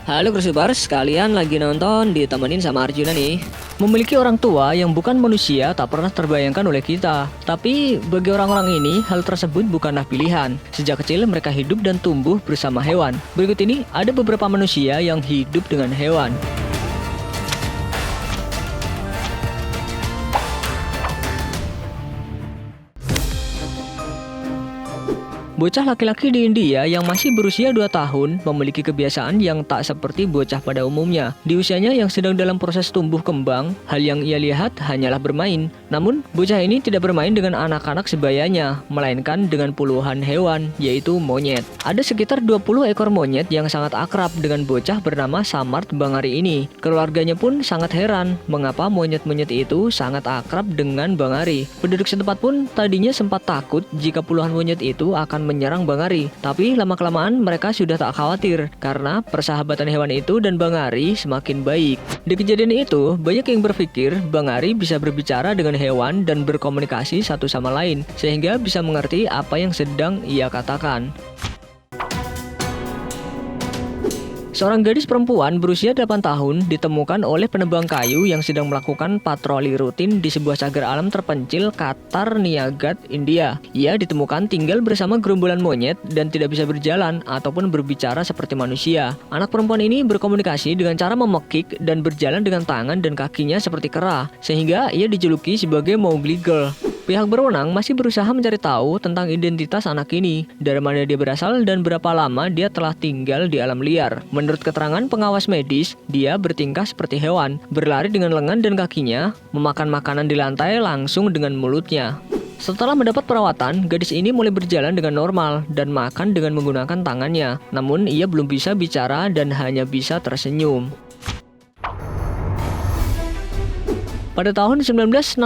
Halo Cruisers, kalian lagi nonton ditemenin sama Arjuna nih. Memiliki orang tua yang bukan manusia tak pernah terbayangkan oleh kita. Tapi bagi orang-orang ini, hal tersebut bukanlah pilihan. Sejak kecil mereka hidup dan tumbuh bersama hewan. Berikut ini ada beberapa manusia yang hidup dengan hewan. Bocah laki-laki di India yang masih berusia 2 tahun memiliki kebiasaan yang tak seperti bocah pada umumnya. Di usianya yang sedang dalam proses tumbuh kembang, hal yang ia lihat hanyalah bermain. Namun, bocah ini tidak bermain dengan anak-anak sebayanya, melainkan dengan puluhan hewan, yaitu monyet. Ada sekitar 20 ekor monyet yang sangat akrab dengan bocah bernama Samart Bangari ini. Keluarganya pun sangat heran mengapa monyet-monyet itu sangat akrab dengan Bangari. Penduduk setempat pun tadinya sempat takut jika puluhan monyet itu akan menyerang Bangari, tapi lama-kelamaan mereka sudah tak khawatir karena persahabatan hewan itu dan Bangari semakin baik. Di kejadian itu, banyak yang berpikir Bangari bisa berbicara dengan hewan dan berkomunikasi satu sama lain, sehingga bisa mengerti apa yang sedang ia katakan. Seorang gadis perempuan berusia 8 tahun ditemukan oleh penebang kayu yang sedang melakukan patroli rutin di sebuah cagar alam terpencil Katarniagat, India. Ia ditemukan tinggal bersama gerombolan monyet dan tidak bisa berjalan ataupun berbicara seperti manusia. Anak perempuan ini berkomunikasi dengan cara memekik dan berjalan dengan tangan dan kakinya seperti kera, sehingga ia dijuluki sebagai Mowgli Girl. Pihak berwenang masih berusaha mencari tahu tentang identitas anak ini, dari mana dia berasal dan berapa lama dia telah tinggal di alam liar. Menurut keterangan pengawas medis, dia bertingkah seperti hewan, berlari dengan lengan dan kakinya, memakan makanan di lantai langsung dengan mulutnya. Setelah mendapat perawatan, gadis ini mulai berjalan dengan normal dan makan dengan menggunakan tangannya. Namun ia belum bisa bicara dan hanya bisa tersenyum. Pada tahun 1965,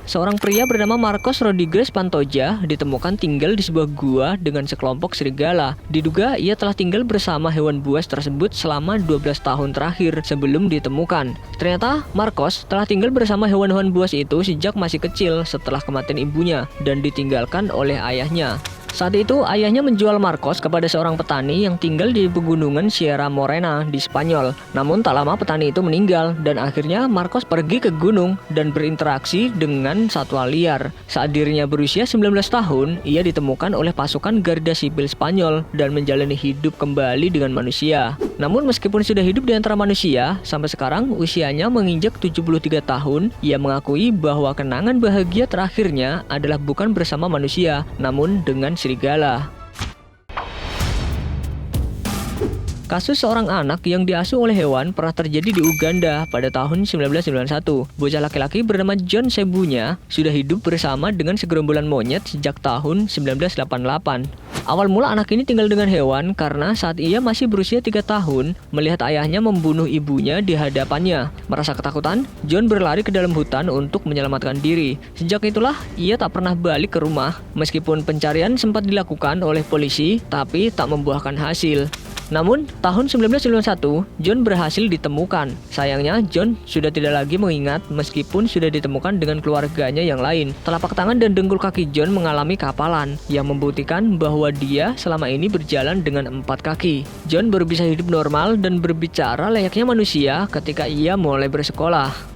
seorang pria bernama Marcos Rodriguez Pantoja ditemukan tinggal di sebuah gua dengan sekelompok serigala. Diduga ia telah tinggal bersama hewan buas tersebut selama 12 tahun terakhir sebelum ditemukan. Ternyata Marcos telah tinggal bersama hewan-hewan buas itu sejak masih kecil setelah kematian ibunya dan ditinggalkan oleh ayahnya. Saat itu, ayahnya menjual Marcos kepada seorang petani yang tinggal di pegunungan Sierra Morena di Spanyol. Namun tak lama petani itu meninggal dan akhirnya Marcos pergi ke gunung dan berinteraksi dengan satwa liar. Saat dirinya berusia 19 tahun, ia ditemukan oleh pasukan Garda Sipil Spanyol dan menjalani hidup kembali dengan manusia. Namun meskipun sudah hidup di antara manusia, sampai sekarang usianya menginjak 73 tahun, ia mengakui bahwa kenangan bahagia terakhirnya adalah bukan bersama manusia, namun dengan serigala. Kasus seorang anak yang diasuh oleh hewan pernah terjadi di Uganda pada tahun 1991. Bocah laki-laki bernama John Sebunya sudah hidup bersama dengan segerombolan monyet sejak tahun 1988. Awal mula anak ini tinggal dengan hewan karena saat ia masih berusia 3 tahun, melihat ayahnya membunuh ibunya di hadapannya. Merasa ketakutan, John berlari ke dalam hutan untuk menyelamatkan diri. Sejak itulah, ia tak pernah balik ke rumah. Meskipun pencarian sempat dilakukan oleh polisi, tapi tak membuahkan hasil. Namun, tahun 1991, John berhasil ditemukan. Sayangnya, John sudah tidak lagi mengingat meskipun sudah ditemukan dengan keluarganya yang lain. Telapak tangan dan dengkul kaki John mengalami kapalan, yang membuktikan bahwa dia selama ini berjalan dengan 4 kaki. John baru bisa hidup normal dan berbicara layaknya manusia ketika ia mulai bersekolah.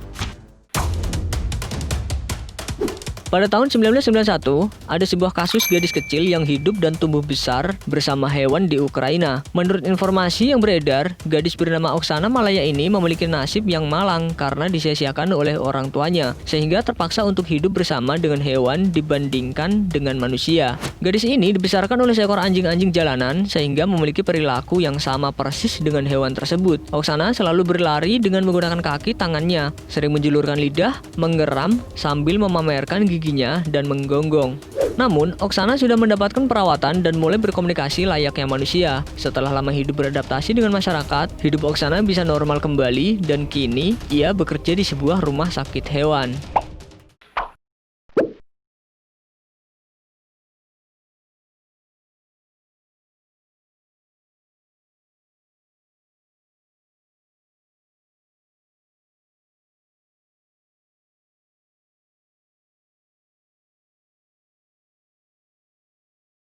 Pada tahun 1991, ada sebuah kasus gadis kecil yang hidup dan tumbuh besar bersama hewan di Ukraina. Menurut informasi yang beredar, gadis bernama Oksana Malaya ini memiliki nasib yang malang karena disia-siakan oleh orang tuanya, sehingga terpaksa untuk hidup bersama dengan hewan dibandingkan dengan manusia. Gadis ini dibesarkan oleh seekor anjing-anjing jalanan sehingga memiliki perilaku yang sama persis dengan hewan tersebut. Oksana selalu berlari dengan menggunakan kaki tangannya, sering menjulurkan lidah, menggeram sambil memamerkan giginya dan menggonggong. Namun, Oksana sudah mendapatkan perawatan dan mulai berkomunikasi layaknya manusia. Setelah lama hidup beradaptasi dengan masyarakat, hidup Oksana bisa normal kembali dan kini ia bekerja di sebuah rumah sakit hewan.